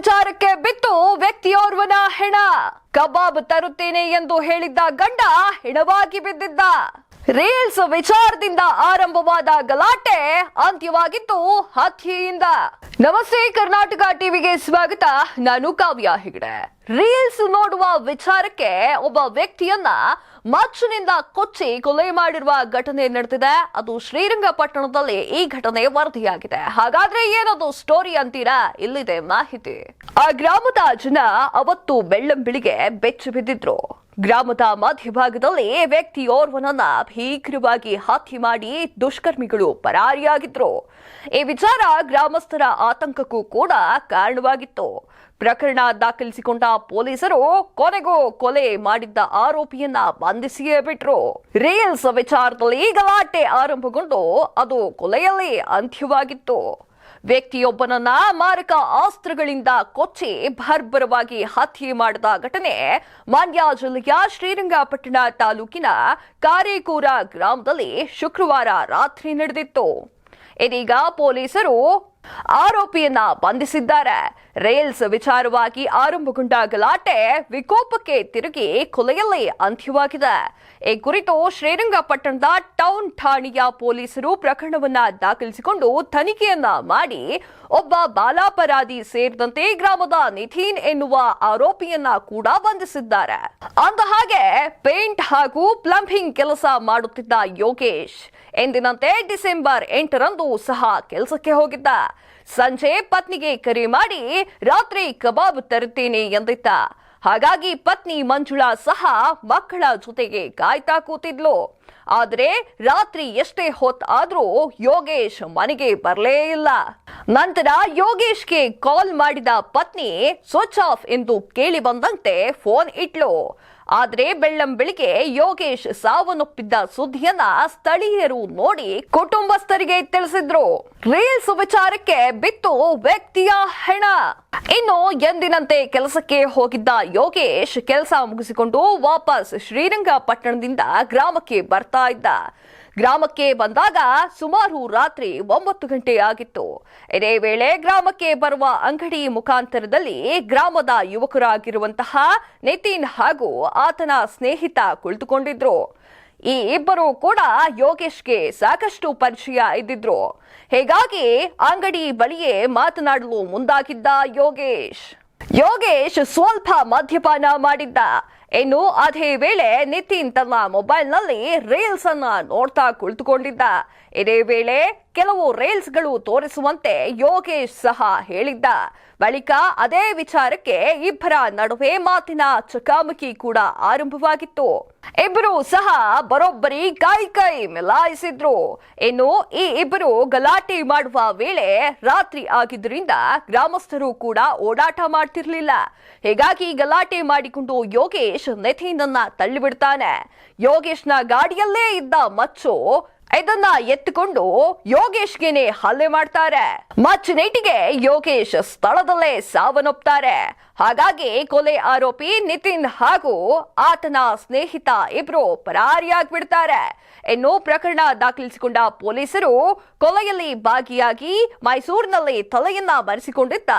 ವಿಚಾರಕ್ಕೆ ಬಿತ್ತು ವ್ಯಕ್ತಿಯೋರ್ವನ ಹೆಣ. ಕಬಾಬ್ ತರುತ್ತೇನೆ ಎಂದು ಹೇಳಿದ್ದ ಗಂಡ ಹೆಣವಾಗಿ ಬಿದ್ದಿದ್ದ. ರೀಲ್ಸ್ ವಿಚಾರದಿಂದ ಆರಂಭವಾದ ಗಲಾಟೆ ಅಂತ್ಯವಾಗಿತ್ತು ಹತ್ಯೆಯಿಂದ. ನಮಸ್ತೆ, ಕರ್ನಾಟಕ ಟಿವಿಗೆ ಸ್ವಾಗತ. ನಾನು ಕಾವ್ಯ ಹೆಗಡೆ. ರೀಲ್ಸ್ ನೋಡುವ ವಿಚಾರಕ್ಕೆ ಒಬ್ಬ ವ್ಯಕ್ತಿಯನ್ನ ಮಚ್ಚಿನಿಂದ ಕೊಚ್ಚಿ ಕೊಲೆ ಮಾಡಿರುವ ಘಟನೆ ನಡೆದಿದೆ. ಅದು ಶ್ರೀರಂಗಪಟ್ಟಣದಲ್ಲಿ ಈ ಘಟನೆ ವರದಿಯಾಗಿದೆ. ಹಾಗಾದ್ರೆ ಏನದು ಸ್ಟೋರಿ ಅಂತೀರಾ? ಇಲ್ಲಿದೆ ಮಾಹಿತಿ. ಆ ಗ್ರಾಮದ ಜನ ಅವತ್ತು ಬೆಳ್ಳಂಬೆಳಿಗ್ಗೆ ಬೆಚ್ಚಿ ಬಿದ್ದಿದ್ರು. ಗ್ರಾಮದ ಮಧ್ಯಭಾಗದಲ್ಲಿ ವ್ಯಕ್ತಿಯೋರ್ವನನ್ನ ಭೀಕರವಾಗಿ ಹತ್ಯೆ ಮಾಡಿ ದುಷ್ಕರ್ಮಿಗಳು ಪರಾರಿಯಾಗಿದ್ರು. ಈ ವಿಚಾರ ಗ್ರಾಮಸ್ಥರ ಆತಂಕಕ್ಕೂ ಕೂಡ ಕಾರಣವಾಗಿತ್ತು. ಪ್ರಕರಣ ದಾಖಲಿಸಿಕೊಂಡ ಪೊಲೀಸರು ಕೊನೆಗೂ ಕೊಲೆ ಮಾಡಿದ್ದ ಆರೋಪಿಯನ್ನ ಬಂಧಿಸಿಯೇ ಬಿಟ್ರು. ರೀಲ್ಸ್ ವಿಚಾರದಲ್ಲಿ ಗಲಾಟೆ ಆರಂಭಗೊಂಡು ಅದು ಕೊಲೆಯಲ್ಲಿ ಅಂತ್ಯವಾಗಿತ್ತು. ವ್ಯಕ್ತಿಯೊಬ್ಬನನ್ನ ಮಾರಕ ಅಸ್ತ್ರಗಳಿಂದ ಕೊಚ್ಚಿ ಭರ್ಬರವಾಗಿ ಹತ್ಯೆ ಮಾಡಿದ ಘಟನೆ ಮಂಡ್ಯ ಜಿಲ್ಲೆಯ ಶ್ರೀರಂಗಪಟ್ಟಣ ತಾಲೂಕಿನ ಕಾರೇಕೂರ ಗ್ರಾಮದಲ್ಲಿ ಶುಕ್ರವಾರ ರಾತ್ರಿ ನಡೆದಿತ್ತು. ಇದೀಗ ಪೊಲೀಸರು ಆರೋಪಿಯನ್ನ ಬಂಧಿಸಿದ್ದಾರೆ. ರೀಲ್ಸ್ ವಿಚಾರವಾಗಿ ಆರಂಭಗೊಂಡ ಗಲಾಟೆ ವಿಕೋಪಕ್ಕೆ ತಿರುಗಿ ಕೊಲೆಯಲ್ಲಿ ಅಂತ್ಯವಾಗಿದೆ. ಈ ಕುರಿತು ಶ್ರೀರಂಗಪಟ್ಟಣದ ಟೌನ್ ಠಾಣೆಯ ಪೊಲೀಸರು ಪ್ರಕರಣವನ್ನ ದಾಖಲಿಸಿಕೊಂಡು ತನಿಖೆಯನ್ನ ಮಾಡಿ ಒಬ್ಬ ಬಾಲಾಪರಾಧಿ ಸೇರಿದಂತೆ ಗ್ರಾಮದ ನಿತಿನ್ ಎನ್ನುವ ಆರೋಪಿಯನ್ನ ಕೂಡ ಬಂಧಿಸಿದ್ದಾರೆ. ಅಂದಹಾಗೆ ಪೇಂಟ್ ಹಾಗೂ ಪ್ಲಂಬಿಂಗ್ ಕೆಲಸ ಮಾಡುತ್ತಿದ್ದ ಯೋಗೇಶ್ ಎಂದಿನಂತೆ ಡಿಸೆಂಬರ್ 8ರಂದು ಸಹ ಕೆಲಸಕ್ಕೆ ಹೋಗಿದ್ದ. ಸಂಜೆ ಪತ್ನಿಗೆ ಕರೆ ಮಾಡಿ ರಾತ್ರಿ ಕಬಾಬ್ ತರುತ್ತೇನೆ ಎಂದಿದ್ದ. ಹಾಗಾಗಿ ಪತ್ನಿ ಮಂಜುಳಾ ಸಹ ಮಕ್ಕಳ ಜೊತೆಗೆ ಕಾಯ್ತಾ ಕೂತಿದ್ಲು. ಆದ್ರೆ ರಾತ್ರಿ ಎಷ್ಟೇ ಹೊತ್ತಾದ್ರೂ ಯೋಗೇಶ್ ಮನೆಗೆ ಬರಲೇ ಇಲ್ಲ. ನಂತರ ಯೋಗೇಶ್ಗೆ ಕಾಲ್ ಮಾಡಿದ ಪತ್ನಿ ಸ್ವಿಚ್ ಆಫ್ ಎಂದು ಕೇಳಿ ಬಂದಂತೆ ಫೋನ್ ಇಟ್ಲು. ಆದ್ರೆ ಬೆಳ್ಳಂಬೆಳಿಗ್ಗೆ ಯೋಗೇಶ್ ಸಾವನ್ನಪ್ಪಿದ್ದ ಸುದ್ದಿಯನ್ನ ಸ್ಥಳೀಯರು ನೋಡಿ ಕುಟುಂಬಸ್ಥರಿಗೆ ತಿಳಿಸಿದ್ರು. ರೀಲ್ಸ್ ವಿಚಾರಕ್ಕೆ ಬಿತ್ತು ವ್ಯಕ್ತಿಯ ಹೆಣ. ಇನ್ನು ಎಂದಿನಂತೆ ಕೆಲಸಕ್ಕೆ ಹೋಗಿದ್ದ ಯೋಗೇಶ್ ಕೆಲಸ ಮುಗಿಸಿಕೊಂಡು ವಾಪಸ್ ಶ್ರೀರಂಗಪಟ್ಟಣದಿಂದ ಗ್ರಾಮಕ್ಕೆ ಬರ್ತಾ ಇದ್ದ. ಗ್ರಾಮಕ್ಕೆ ಬಂದಾಗ ಸುಮಾರು ರಾತ್ರಿ 9 ಗಂಟೆ ಆಗಿತ್ತು. ಇದೇ ವೇಳೆ ಗ್ರಾಮಕ್ಕೆ ಬರುವ ಅಂಗಡಿ ಮುಖಾಂತರದಲ್ಲಿ ಗ್ರಾಮದ ಯುವಕರಾಗಿರುವಂತಹ ನಿತಿನ್ ಹಾಗೂ ಆತನ ಸ್ನೇಹಿತ ಕುಳಿತುಕೊಂಡಿದ್ರು. ಈ ಇಬ್ಬರು ಕೂಡ ಯೋಗೇಶ್ಗೆ ಸಾಕಷ್ಟು ಪರಿಚಯ ಇದ್ದಿದ್ರು. ಹೀಗಾಗಿ ಅಂಗಡಿ ಬಳಿಯೇ ಮಾತನಾಡಲು ಮುಂದಾಗಿದ್ದ ಯೋಗೇಶ್ ಸ್ವಲ್ಪ ಮದ್ಯಪಾನ ಮಾಡಿದ್ದ. ಇನ್ನು ಅದೇ ವೇಳೆ ನಿತಿನ್ ತನ್ನ ಮೊಬೈಲ್ನಲ್ಲಿ ರೀಲ್ಸ್ ಅನ್ನ ನೋಡ್ತಾ ಕುಳಿತುಕೊಂಡಿದ್ದ. ಇದೇ ವೇಳೆ ಕೆಲವು ರೀಲ್ಸ್ಗಳು ತೋರಿಸುವಂತೆ ಯೋಗೇಶ್ ಸಹ ಹೇಳಿದ್ದ. ಬಳಿಕ ಅದೇ ವಿಚಾರಕ್ಕೆ ಇಬ್ಬರ ನಡುವೆ ಮಾತಿನ ಚಕಾಮಕಿ ಕೂಡ ಆರಂಭವಾಗಿತ್ತು. ಇಬ್ಬರು ಸಹ ಬರೋಬ್ಬರಿ ಕೈ ಮಿಲಾಯಿಸಿದ್ರು. ಇನ್ನು ಈ ಇಬ್ಬರು ಗಲಾಟೆ ಮಾಡುವ ವೇಳೆ ರಾತ್ರಿ ಆಗಿದ್ದರಿಂದ ಗ್ರಾಮಸ್ಥರು ಕೂಡ ಓಡಾಟ ಮಾಡ್ತಿರ್ಲಿಲ್ಲ. ಹೀಗಾಗಿ ಗಲಾಟೆ ಮಾಡಿಕೊಂಡು ಯೋಗೇಶ್ ನಿತಿನ್ ಅನ್ನ ತಳ್ಳಿಬಿಡ್ತಾನೆ. ಯೋಗೇಶ್ನ ಗಾಡಿಯಲ್ಲೇ ಇದ್ದ ಮಚ್ಚು ಇದನ್ನ ಎತ್ತಿಕೊಂಡು ಯೋಗೇಶ್ಗೆನೆ ಹಲ್ಲೆ ಮಾಡ್ತಾರೆ. ಮಚ್ಚಿನೇಟಿಗೆ ಯೋಗೇಶ್ ಸ್ಥಳದಲ್ಲೇ ಸಾವನ್ನಪ್ತಾರೆ. ಹಾಗಾಗಿ ಕೊಲೆ ಆರೋಪಿ ನಿತಿನ್ ಹಾಗೂ ಆತನ ಸ್ನೇಹಿತ ಇಬ್ರು ಪರಾರಿಯಾಗ್ಬಿಡ್ತಾರೆ. ಇನ್ನು ಪ್ರಕರಣ ದಾಖಲಿಸಿಕೊಂಡ ಪೊಲೀಸರು ಕೊಲೆಯಲ್ಲಿ ಭಾಗಿಯಾಗಿ ಮೈಸೂರಿನಲ್ಲಿ ತಲೆಯನ್ನ ಮರೆಸಿಕೊಂಡಿದ್ದ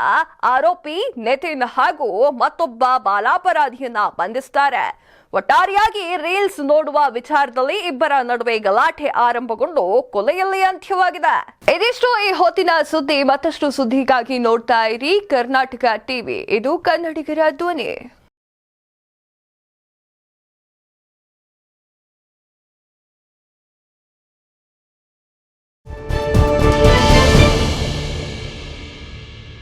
ಆರೋಪಿ ನಿತಿನ್ ಹಾಗೂ ಮತ್ತೊಬ್ಬ ಬಾಲಾಪರಾಧಿಯನ್ನ ಬಂಧಿಸುತ್ತಾರೆ. ಒಟ್ಟಾರೆಯಾಗಿ ರೀಲ್ಸ್ ನೋಡುವ ವಿಚಾರದಲ್ಲಿ ಇಬ್ಬರ ನಡುವೆ ಗಲಾಟೆ ಆರಂಭಗೊಂಡು ಕೊಲೆಯಲ್ಲಿ ಅಂತ್ಯವಾಗಿದೆ. ಇದಿಷ್ಟು ಈ ಹೊತ್ತಿನ ಸುದ್ದಿ. ಮತ್ತಷ್ಟು ಸುದ್ದಿಗಾಗಿ ನೋಡ್ತಾ ಇರಿ ಕರ್ನಾಟಕ ಟಿವಿ. ಇದು ಕನ್ನಡಿಗರ ಧ್ವನಿ.